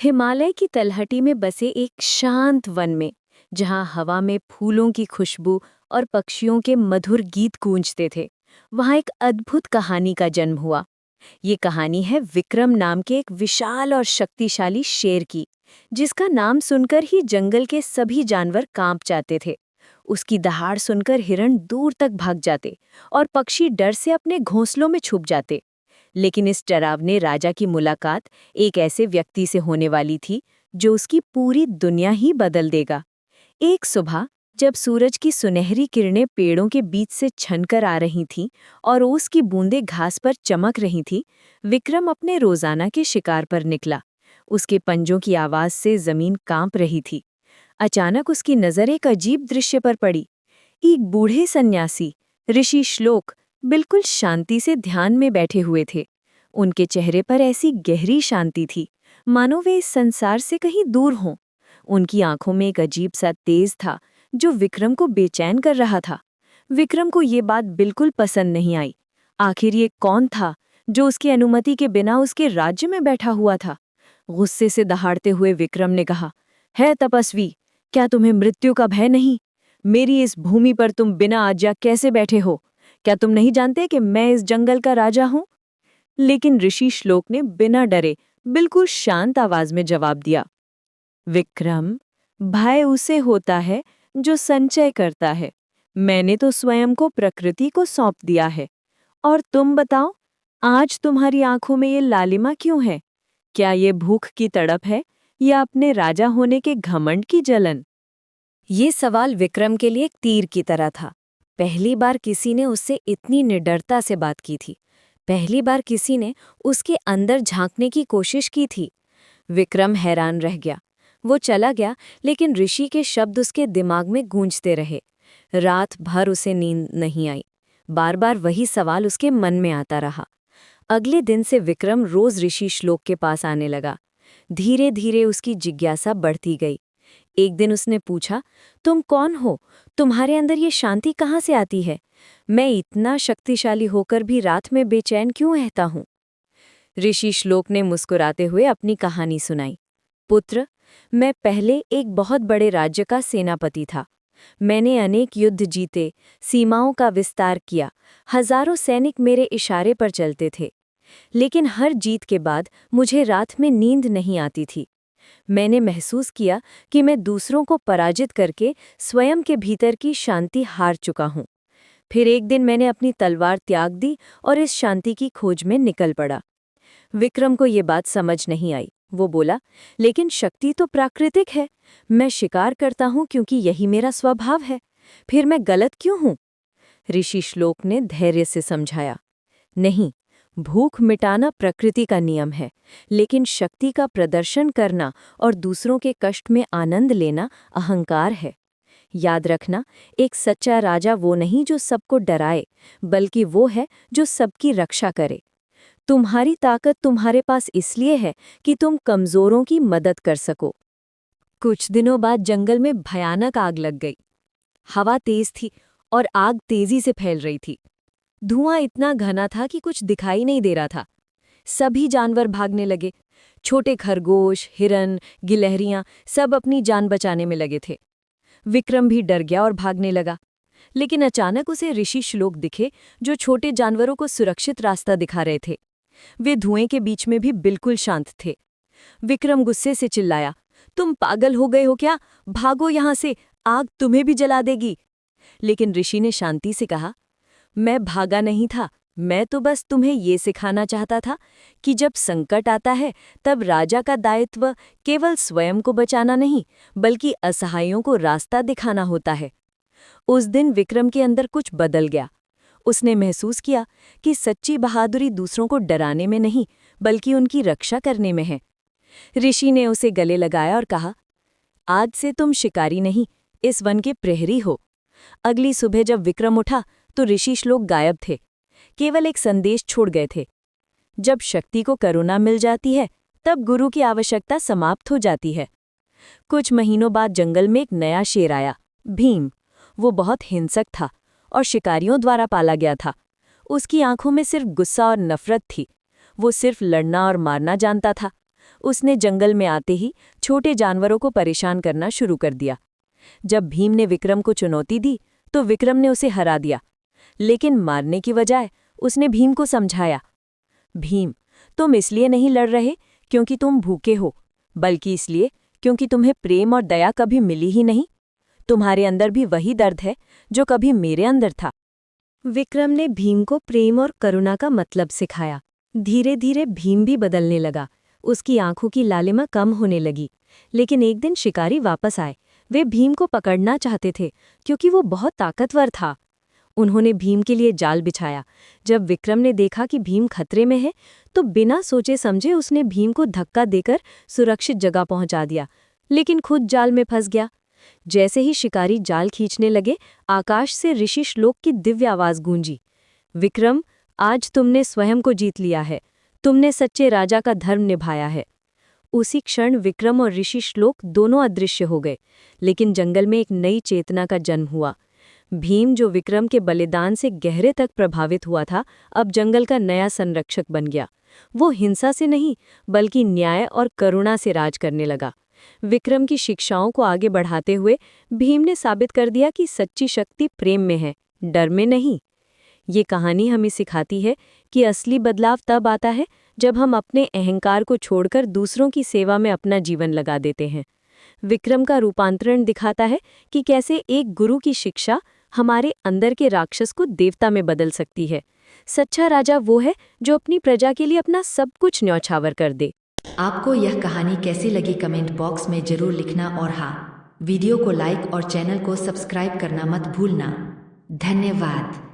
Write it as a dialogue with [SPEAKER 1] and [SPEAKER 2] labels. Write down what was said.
[SPEAKER 1] हिमालय की तलहटी में बसे एक शांत वन में, जहां हवा में फूलों की खुशबू और पक्षियों के मधुर गीत गूंजते थे, वहां एक अद्भुत कहानी का जन्म हुआ। ये कहानी है विक्रम नाम के एक विशाल और शक्तिशाली शेर की, जिसका नाम सुनकर ही जंगल के सभी जानवर कांप जाते थे। उसकी दहाड़ सुनकर हिरण दूर तक भाग जाते और पक्षी डर से अपने घोंसलों में छुप जाते। लेकिन इस डरावने राजा की मुलाकात एक ऐसे व्यक्ति से होने वाली थी जो उसकी पूरी दुनिया ही बदल देगा। एक सुबह, जब सूरज की सुनहरी किरणें पेड़ों के बीच से छनकर आ रही थीं और ओस की बूंदें घास पर चमक रही थीं, विक्रम अपने रोजाना के शिकार पर निकला। उसके पंजों की आवाज से जमीन कांप रही थी। अचानक उसकी नजर एक अजीब दृश्य पर पड़ी। एक बूढ़े सन्यासी, ऋषि श्लोक, बिल्कुल शांति से ध्यान में बैठे हुए थे। उनके चेहरे पर ऐसी गहरी शांति थी, मानो वे इस संसार से कहीं दूर हों। उनकी आंखों में एक अजीब सा तेज था, जो विक्रम को बेचैन कर रहा था। विक्रम को ये बात बिल्कुल पसंद नहीं आई। आखिर ये कौन था जो उसकी अनुमति के बिना उसके राज्य में बैठा हुआ था? गुस्से से दहाड़ते हुए विक्रम ने कहा, है तपस्वी, क्या तुम्हें मृत्यु का भय नहीं? मेरी इस भूमि पर तुम बिना आज्ञा कैसे बैठे हो? क्या तुम नहीं जानते कि मैं इस जंगल का राजा हूं? लेकिन ऋषि श्लोक ने बिना डरे, बिल्कुल शांत आवाज में जवाब दिया, विक्रम, भय उसे होता है जो संचय करता है। मैंने तो स्वयं को प्रकृति को सौंप दिया है। और तुम बताओ, आज तुम्हारी आंखों में ये लालिमा क्यों है? क्या ये भूख की तड़प है या अपने राजा होने के घमंड की जलन? ये सवाल विक्रम के लिए एक तीर की तरह था। पहली बार किसी ने उससे इतनी निडरता से बात की थी। पहली बार किसी ने उसके अंदर झांकने की कोशिश की थी। विक्रम हैरान रह गया। वो चला गया, लेकिन ऋषि के शब्द उसके दिमाग में गूंजते रहे। रात भर उसे नींद नहीं आई। बार बार वही सवाल उसके मन में आता रहा। अगले दिन से विक्रम रोज ऋषि श्लोक के पास आने लगा। धीरे धीरे उसकी जिज्ञासा बढ़ती गई। एक दिन उसने पूछा, तुम कौन हो? तुम्हारे अंदर ये शांति कहाँ से आती है? मैं इतना शक्तिशाली होकर भी रात में बेचैन क्यों रहता हूँ? ऋषि श्लोक ने मुस्कुराते हुए अपनी कहानी सुनाई। पुत्र, मैं पहले एक बहुत बड़े राज्य का सेनापति था। मैंने अनेक युद्ध जीते, सीमाओं का विस्तार किया, हजारों सैनिक मेरे इशारे पर चलते थे। लेकिन हर जीत के बाद मुझे रात में नींद नहीं आती थी। मैंने महसूस किया कि मैं दूसरों को पराजित करके स्वयं के भीतर की शांति हार चुका हूँ। फिर एक दिन मैंने अपनी तलवार त्याग दी और इस शांति की खोज में निकल पड़ा। विक्रम को ये बात समझ नहीं आई। वो बोला, लेकिन शक्ति तो प्राकृतिक है। मैं शिकार करता हूँ क्योंकि यही मेरा स्वभाव है। फिर मैं गलत क्यों हूँ? ऋषि श्लोक ने धैर्य से समझाया, नहीं, भूख मिटाना प्रकृति का नियम है, लेकिन शक्ति का प्रदर्शन करना और दूसरों के कष्ट में आनंद लेना अहंकार है। याद रखना, एक सच्चा राजा वो नहीं जो सबको डराए, बल्कि वो है जो सबकी रक्षा करे। तुम्हारी ताकत तुम्हारे पास इसलिए है कि तुम कमजोरों की मदद कर सको। कुछ दिनों बाद जंगल में भयानक आग लग गई। हवा तेज थी और आग तेजी से फैल रही थी। धुआं इतना घना था कि कुछ दिखाई नहीं दे रहा था। सभी जानवर भागने लगे। छोटे खरगोश, हिरन, गिलहरियां सब अपनी जान बचाने में लगे थे। विक्रम भी डर गया और भागने लगा। लेकिन अचानक उसे ऋषि श्लोक दिखे, जो छोटे जानवरों को सुरक्षित रास्ता दिखा रहे थे। वे धुएं के बीच में भी बिल्कुल शांत थे। विक्रम गुस्से से चिल्लाया, तुम पागल हो गए हो क्या? भागो यहां से, आग तुम्हें भी जला देगी। लेकिन ऋषि ने शांति से कहा, मैं भागा नहीं था, मैं तो बस तुम्हें ये सिखाना चाहता था कि जब संकट आता है तब राजा का दायित्व केवल स्वयं को बचाना नहीं, बल्कि असहायों को रास्ता दिखाना होता है। उस दिन विक्रम के अंदर कुछ बदल गया। उसने महसूस किया कि सच्ची बहादुरी दूसरों को डराने में नहीं, बल्कि उनकी रक्षा करने में है। ऋषि ने उसे गले लगाया और कहा, आज से तुम शिकारी नहीं, इस वन के प्रहरी हो। अगली सुबह जब विक्रम उठा तो ऋषि श्लोक गायब थे। केवल एक संदेश छोड़ गए थे, जब शक्ति को करुणा मिल जाती है तब गुरु की आवश्यकता समाप्त हो जाती है। कुछ महीनों बाद जंगल में एक नया शेर आया, भीम। वो बहुत हिंसक था और शिकारियों द्वारा पाला गया था। उसकी आंखों में सिर्फ गुस्सा और नफरत थी। वो सिर्फ लड़ना और मारना जानता था। उसने जंगल में आते ही छोटे जानवरों को परेशान करना शुरू कर दिया। जब भीम ने विक्रम को चुनौती दी तो विक्रम ने उसे हरा दिया, लेकिन मारने की बजाय उसने भीम को समझाया, भीम, तुम इसलिए नहीं लड़ रहे क्योंकि तुम भूखे हो, बल्कि इसलिए क्योंकि तुम्हें प्रेम और दया कभी मिली ही नहीं। तुम्हारे अंदर भी वही दर्द है जो कभी मेरे अंदर था। विक्रम ने भीम को प्रेम और करुणा का मतलब सिखाया। धीरे धीरे भीम भी बदलने लगा। उसकी आंखों की लालिमा कम होने लगी। लेकिन एक दिन शिकारी वापस आए। वे भीम को पकड़ना चाहते थे क्योंकि वो बहुत ताकतवर था। उन्होंने भीम के लिए जाल बिछाया। जब विक्रम ने देखा कि भीम खतरे में है तो बिना सोचे समझे उसने भीम को धक्का देकर सुरक्षित जगह पहुंचा दिया, लेकिन खुद जाल में फंस गया। जैसे ही शिकारी जाल खींचने लगे, आकाश से ऋषि श्लोक की दिव्य आवाज गूंजी, विक्रम, आज तुमने स्वयं को जीत लिया है। तुमने सच्चे राजा का धर्म निभाया है। उसी क्षण विक्रम और ऋषि श्लोक दोनों अदृश्य हो गए, लेकिन जंगल में एक नई चेतना का जन्म हुआ। भीम, जो विक्रम के बलिदान से गहरे तक प्रभावित हुआ था, अब जंगल का नया संरक्षक बन गया। वो हिंसा से नहीं, बल्कि न्याय और करुणा से राज करने लगा। विक्रम की शिक्षाओं को आगे बढ़ाते हुए भीम ने साबित कर दिया कि सच्ची शक्ति प्रेम में है, डर में नहीं। ये कहानी हमें सिखाती है कि असली बदलाव तब आता है जब हम अपने अहंकार को छोड़कर दूसरों की सेवा में अपना जीवन लगा देते हैं। विक्रम का रूपांतरण दिखाता है कि कैसे एक गुरु की शिक्षा हमारे अंदर के राक्षस को देवता में बदल सकती है। सच्चा राजा वो है जो अपनी प्रजा के लिए अपना सब कुछ न्यौछावर कर दे।
[SPEAKER 2] आपको यह कहानी कैसी लगी कमेंट बॉक्स में जरूर लिखना और हाँ, वीडियो को लाइक और चैनल को सब्सक्राइब करना मत भूलना। धन्यवाद।